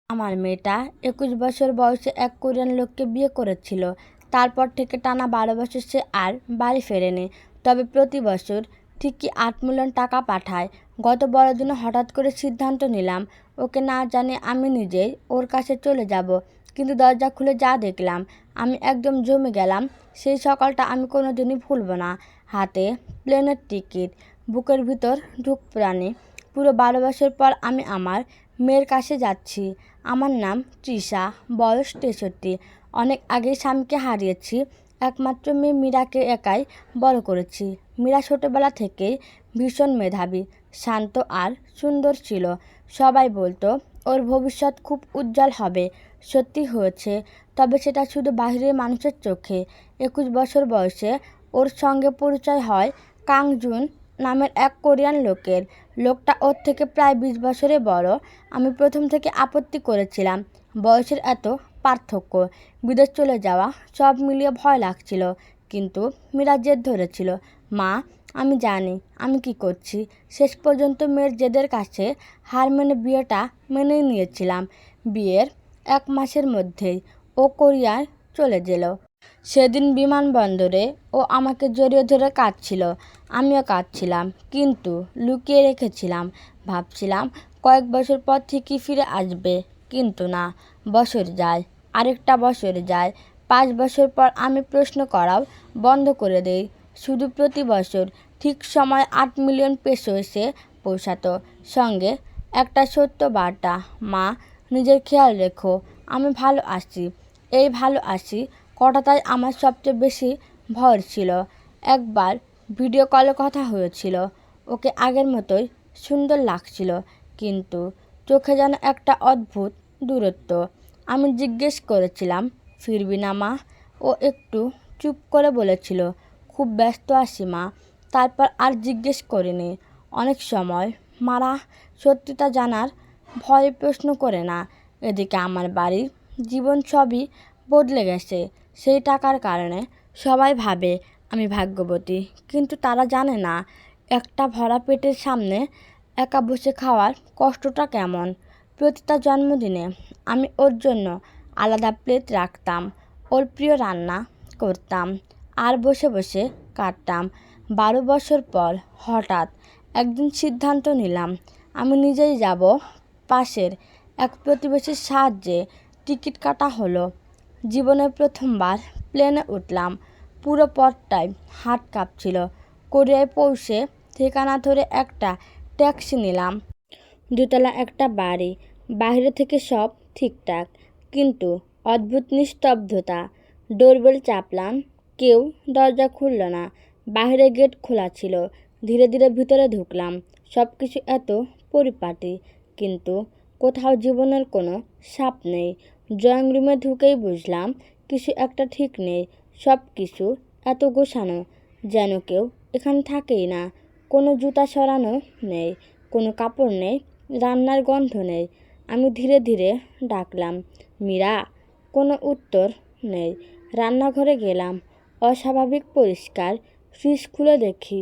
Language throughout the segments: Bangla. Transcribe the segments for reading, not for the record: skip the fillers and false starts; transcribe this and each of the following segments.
আমার মেয়েটা 21 বছর বয়সে এক কোরিয়ান লোককে বিয়ে করেছিল। তারপর থেকে টানা 12 বছর সে আর বাড়ি ফেরেনি। তবে প্রতি বছর ঠিকই 8 মিলিয়ন টাকা পাঠায়। গত বড়দিনে হঠাৎ করে সিদ্ধান্ত নিলাম, ওকে না জানিয়ে আমি নিজেই ওর কাছে চলে যাব। কিন্তু দরজা খুলে যা দেখলাম, আমি একদম জমে গেলাম। সেই সকালটা আমি কোনোদিনই ভুলব না। হাতে প্লেনের টিকিট, বুকের ভিতর ধুকপুরানি। পুরো 12 বছর পর আমি আমার মেয়ের কাছে যাচ্ছি। আমার নাম তৃষা, বয়স 63। অনেক আগেই স্বামীকে হারিয়েছি। একমাত্র মেয়ে মীরাকে একাই বড় করেছি। মীরা ছোটোবেলা থেকেই ভীষণ মেধাবী, শান্ত আর সুন্দর ছিল। সবাই বলতো ওর ভবিষ্যৎ খুব উজ্জ্বল হবে। সত্যি হয়েছে, তবে সেটা শুধু বাইরের মানুষের চোখে। 21 বছর বয়সে ওর সঙ্গে পরিচয় হয় কাংজুন নামের এক কোরিয়ান লোকের। লোকটা ওর থেকে প্রায় 20 বছরের বড়। আমি প্রথম থেকে আপত্তি করেছিলাম, বয়সের এত পার্থক্য, বিদেশ চলে যাওয়া, সব মিলিয়ে ভয় লাগছিল। কিন্তু মীরা জেদ ধরেছিল। মা, আমি জানি আমি কি করছি। শেষ পর্যন্ত মেয়ের জেদের কাছে হার মেনে বিয়েটা মেনেই নিয়েছিলাম। বিয়ের 1 মাসের মধ্যেই ও কোরিয়ায় চলে গেল। সেদিন বিমানবন্দরে ও আমাকে জড়িয়ে ধরে কাঁদছিল। আমিও কাঁদছিলাম, কিন্তু লুকিয়ে রেখেছিলাম। ভাবছিলাম কয়েক বছর পর ঠিকই ফিরে আসবে। কিন্তু না, বছর যায়, আরেকটা বছর যায়। 5 বছর পর আমি প্রশ্ন করাও বন্ধ করে দেই। শুধু প্রতি বছর ঠিক সময় 8 মিলিয়ন পেসো এসে পৌঁছাতো। সঙ্গে একটা সত্য বার্তা, মা, নিজের খেয়াল রেখো, আমি ভালো আছি। এই ভালো আছি কটাটাই আমার সবচেয়ে বেশি ভয় ছিল। একবার ভিডিও কলে কথা হয়েছিল। ওকে আগের মতোই সুন্দর লাগছিল, কিন্তু চোখে যেন একটা অদ্ভুত দূরত্ব। আমি জিজ্ঞেস করেছিলাম, ফিরবি না মা? ও একটু চুপ করে বলেছিল, খুব ব্যস্ত আছি মা। তারপর আর জিজ্ঞেস করিনি। অনেক সময় মারা সত্যিটা জানার ভয়ে প্রশ্ন করে না। এদিকে আমার বাড়ির জীবন সবই বদলে গেছে সেই টাকার কারণে। সবাই ভাবে আমি ভাগ্যবতী, কিন্তু তারা জানে না একটা ভরা পেটের সামনে একা বসে খাওয়ার কষ্টটা কেমন। প্রতিটা জন্মদিনে আমি ওর জন্য আলাদা প্লেট রাখতাম, ওর প্রিয় রান্না করতাম, আর বসে বসে কাটতাম। 12 বছর পর হঠাৎ একদিন সিদ্ধান্ত নিলাম, আমি নিজেই যাব। পাশের এক প্রতিবেশীর সাহায্যে টিকিট কাটা হলো। জীবনের প্রথমবার প্লেনে উঠলাম। পুরো পথটাই হাত কাঁপছিল। কোরিয়ায় পৌঁছে ঠিকানা ধরে একটা ট্যাক্সি নিলাম। দোতলা একটা বাড়ি, বাইরে থেকে সব ঠিকঠাক, কিন্তু অদ্ভুত নিস্তব্ধতা। ডোরবেল চাপলাম, কেউ দরজা খুলল না। বাইরে গেট খোলা ছিল। ধীরে ধীরে ভিতরে ঢুকলাম। সব কিছু এত পরিপাটি, কিন্তু কোথাও জীবনের কোনো ছাপ নেই। ড্রয়িং রুমে ঢুকেই বুঝলাম কিছু একটা ঠিক নেই। সব কিছু এত গোছানো, যেন কেউ এখানে থাকেই না। কোনো জুতা সরানো নেই, কোনো কাপড় নেই, রান্নার গন্ধ নেই। আমি ধীরে ধীরে ডাকলাম, মীরা। কোনো উত্তর নেই। রান্নাঘরে গেলাম, অস্বাভাবিক পরিষ্কার। ফ্রিজ খুলে দেখি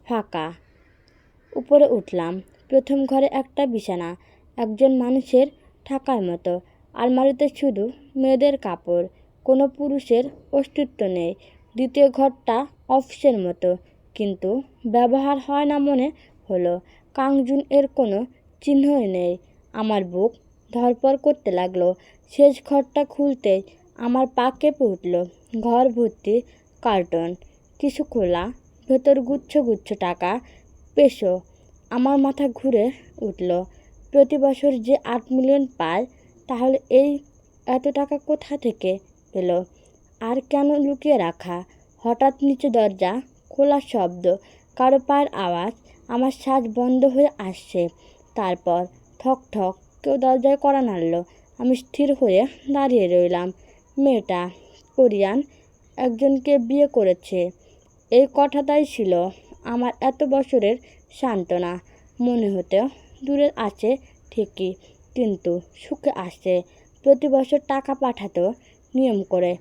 ফাঁকা। উপরে উঠলাম। প্রথম ঘরে একটা বিছানা, একজন মানুষের থাকার মতো। আলমারিতে শুধু মেয়েদের কাপড়, কোনো পুরুষের অস্তিত্ব নেই। দ্বিতীয় ঘরটা অফিসের মতো, কিন্তু ব্যবহার হয় না মনে হলো। কাংজুন এর কোনো চিহ্নই নেই। আমার বুক ধড়ফড় করতে লাগলো। শেষ ঘরটা খুলতেই আমার পা কেঁপে উঠল। ঘর ভর্তি কার্টন, কিছু খোলা, ভেতর গুচ্ছ গুচ্ছ টাকা, পেসো। আমার মাথা ঘুরে উঠল। প্রতি বছর যে 8 মিলিয়ন পায়, তাহলে এই এত টাকা কোথা থেকে এলো? আর কেন লুকিয়ে রাখা? হঠাৎ নিচে দরজা খোলার শব্দ, কারো পায়ের আওয়াজ। আমার শ্বাস বন্ধ হয়ে আসছে। তারপর ঠক ঠক কেউ দরজায় কড়া নাড়ল। আমি স্থির হয়ে দাঁড়িয়ে রইলাম। মেয়েটা কোরিয়ান একজনকে বিয়ে করেছে, এই কথাটাই ছিল আমার এত বছরের সান্ত্বনা। মনে হতো দূরে আছে ঠিকই, কিন্তু সুখে আসছে। প্রতি বছর টাকা পাঠাতো নিয়ম করে।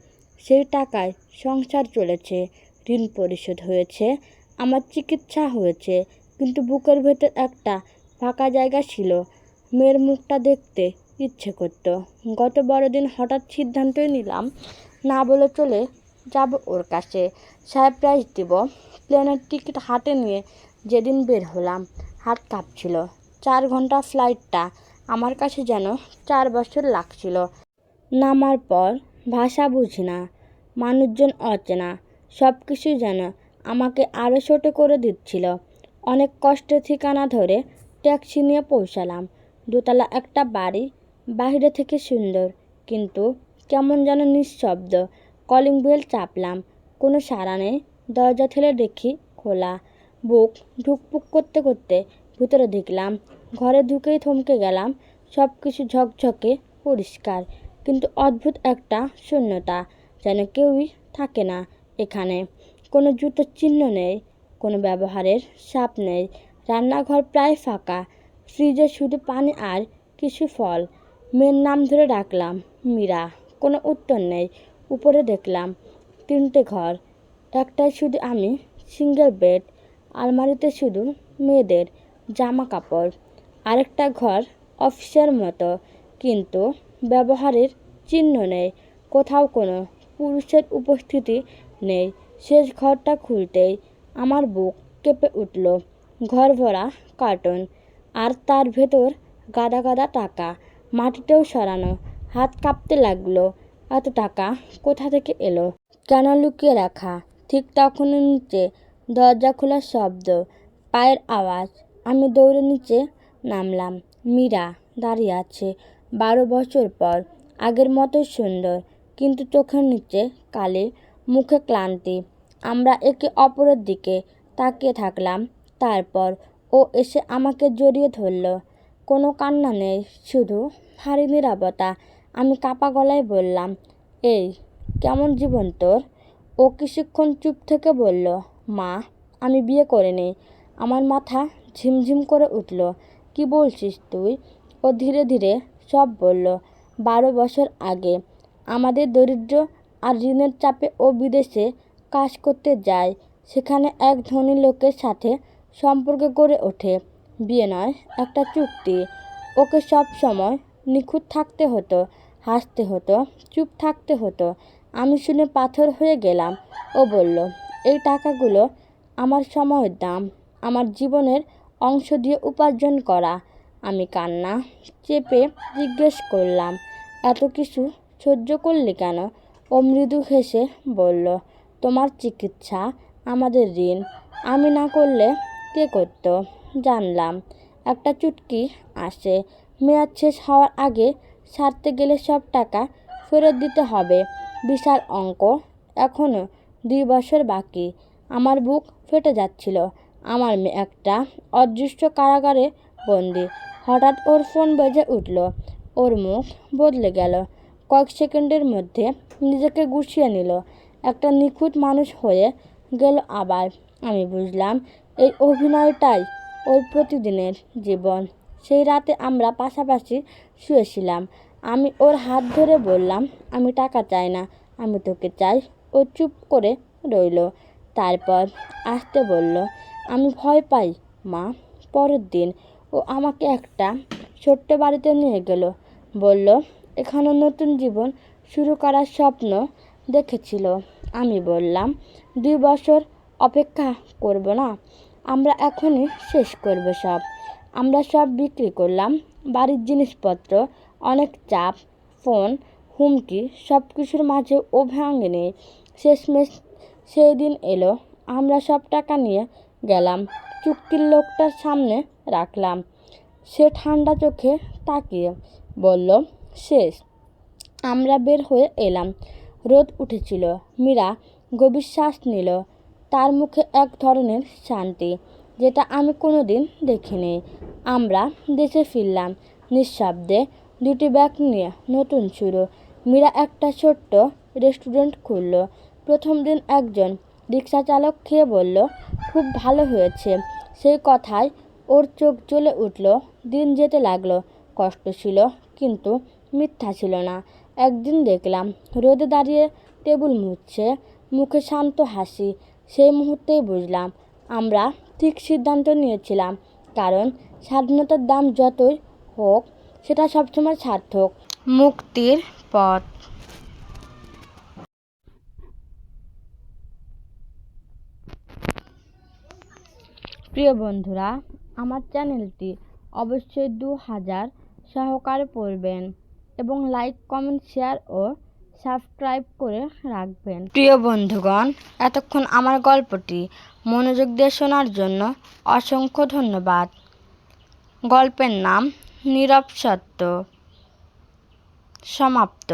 সেই টাকায় সংসার চলেছে, ঋণ পরিশোধ হয়েছে, আমার চিকিৎসা হয়েছে। কিন্তু বুকের ভেতর একটা ফাঁকা জায়গা ছিল। মেয়ের মুখটা দেখতে ইচ্ছে করত। গত বড়দিন হঠাৎ সিদ্ধান্তই নিলাম না বলে চলে যাব ওর কাছে, সারপ্রাইজ দিব। প্লেনের টিকিট হাতে নিয়ে যেদিন বের হলাম হাত কাঁপছিল। 4 ঘন্টা ফ্লাইটটা আমার কাছে যেন 4 বছর লাগছিল। নামার পর ভাষা বুঝি না, মানুষজন অচেনা, সব কিছুই যেন আমাকে আরও ছোট করে দিচ্ছিল। অনেক কষ্টে ঠিকানা ধরে ট্যাক্সি নিয়ে পৌঁছালাম। দোতলা একটা বাড়ি, বাইরে থেকে সুন্দর, কিন্তু কেমন যেন নিঃশব্দ। কলিং বেল চাপলাম, কোনো সাড়া নেই। দরজা ঠেলে দেখি খোলা। বুক ঢুকপুক করতে করতে ভিতরে দেখলাম। ঘরে ঢুকেই থমকে গেলাম। সব কিছু ঝকঝকে পরিষ্কার, কিন্তু অদ্ভুত একটা শূন্যতা, যেন কেউই থাকে না এখানে। কোনো জুতোর চিহ্ন নেই, কোনো ব্যবহারের ছাপ নেই। রান্নাঘর প্রায় ফাঁকা, ফ্রিজে শুধু পানি আর কিছু ফল। মেয়ের নাম ধরে ডাকলাম, মীরা। কোনো উত্তর নেই। উপরে দেখলাম 3টে ঘর, একটাই শুধু আমি, সিঙ্গেল বেড, আলমারিতে শুধু মেয়েদের জামা কাপড়। আরেকটা ঘর অফিসের মতো, কিন্তু ব্যবহারের চিহ্ন নেই, কোথাও কোনো পুরুষের উপস্থিতি নেই। শেষ ঘরটা খুলতেই আমার বুক কেঁপে উঠল। ঘর ভরা কার্টন, আর তার ভেতর গাদা গাদা টাকা, মাটিতেও সরানো। হাত কাঁপতে লাগলো। এত টাকা কোথা থেকে এলো, কেন লুকিয়ে রাখা? ঠিক তখনই নিচে দরজা খোলার শব্দ, পায়ের আওয়াজ। আমি দৌড়ে নিচে নামলাম। মীরা দাঁড়িয়ে আছে, 12 বছর পর, আগের মতোই সুন্দর, কিন্তু চোখের নিচে কালি, মুখে ক্লান্তি। আমরা একে অপরের দিকে তাকিয়ে থাকলাম। তারপর ও এসে আমাকে জড়িয়ে ধরল। কোনো কান্না নেই, শুধু ভারী নীরবতা। আমি কাঁপা গলায় বললাম, এই কেমন জীবন তোর? ও কিছুক্ষণ চুপ থেকে বলল, মা, আমি বিয়ে করিনি। আমার মাথা ঝিমঝিম করে উঠল। কি বলছিস তুই? ও ধীরে ধীরে সব বলল। 12 বছর আগে আমাদের দরিদ্র আর ঋণের চাপে ও বিদেশে কাজ করতে যায়। সেখানে এক ধনী লোকের সাথে সম্পর্ক গড়ে ওঠে। বিয়ে নয়, একটা চুক্তি। ওকে সব সময় নিখুঁত থাকতে হতো, হাসতে হতো, চুপ থাকতে হতো। আমি শুনে পাথর হয়ে গেলাম। ও বলল, এই টাকাগুলো আমার সময়ের দাম, আমার জীবনের অংশ দিয়ে উপার্জন করা। আমি কান্না চেপে জিজ্ঞেস করলাম, এত কিছু সহ্য করলি কেন? ও মৃদু হেসে বলল, তোমার চিকিৎসা, আমাদের ঋণ। আমি না করলে কে করত? জানলাম একটা চুটকি আসে, মেয়াদ শেষ হওয়ার আগে ছাড়তে গেলে সব টাকা ফেরত দিতে হবে। বিশাল অঙ্ক। এখনও 2 বছর বাকি। আমার বুক ফেটে যাচ্ছিল। আমার মেয়ে একটা অদৃশ্য কারাগারে বন্দি। হঠাৎ ওর ফোন বেজে উঠল। ওর মুখ বদলে গেল। কয়েক সেকেন্ডের মধ্যে নিজেকে গুছিয়ে নিল। একটা নিখুঁত মানুষ হয়ে গেল আবার। আমি বুঝলাম এই অভিনয়টাই ওর প্রতিদিনের জীবন। সেই রাতে আমরা পাশাপাশি শুয়েছিলাম। আমি ওর হাত ধরে বললাম, আমি টাকা চাই না, আমি তোকে চাই। ও চুপ করে রইল। তারপর আসতে বলল, আমি ভয় পাই মা। পরের দিন ও আমাকে একটা ছোট্ট বাড়িতে নিয়ে গেল। বলল, এখানে নতুন জীবন শুরু করার স্বপ্ন দেখেছিল। আমি বললাম, 2 বছর অপেক্ষা করব না? আমরা এখনই শেষ করব সব। আমরা সব বিক্রি করলাম, বাড়ির জিনিসপত্র, অনেক চাপ, ফোন, হুমকি, সব কিছুর মাঝে ও ভাঙেনি। শেষমেশ সেই দিন এলো। আমরা সব টাকা নিয়ে গেলাম, চুক্তির লোকটার সামনে রাখলাম। সে ঠান্ডা চোখে তাকিয়ে বলল, শেষ। আমরা বের হয়ে এলাম। রোদ উঠেছিল। মীরা গভীর শ্বাস নিল। তার মুখে এক ধরনের শান্তি, যেটা আমি কোনোদিন দেখিনি। আমরা দেশে ফিরলাম নিঃশব্দে, 2টি ব্যাগ নিয়ে। নতুন শুরু। মীরা একটা ছোট্ট রেস্টুরেন্ট খুলল। প্রথম দিন একজন রিক্সা চালক খেয়ে বলল, খুব ভালো হয়েছে। সেই কথায় ওর চোখ জ্বলে উঠল। দিন যেতে লাগলো। কষ্ট ছিল, কিন্তু মিথ্যা ছিল না। একদিন দেখলাম রোদে দাঁড়িয়ে টেবিল মুছছে, মুখে শান্ত হাসি। সেই মুহূর্তেই বুঝলাম আমরা ঠিক সিদ্ধান্ত নিয়েছিলাম। কারণ স্বাধীনতার দাম যতই হোক, সেটা সবসময় সার্থক। মুক্তির পথ। প্রিয় বন্ধুরা, আমার চ্যানেলটি অবশ্যই 2000 সহকারে পড়বেন এবং লাইক, কমেন্ট, শেয়ার ও সাবস্ক্রাইব করে রাখবেন। প্রিয় বন্ধুগণ, এতক্ষণ আমার গল্পটি মনোযোগ দিয়ে শোনার জন্য অসংখ্য ধন্যবাদ। গল্পের নাম নীরব সত্য। সমাপ্ত।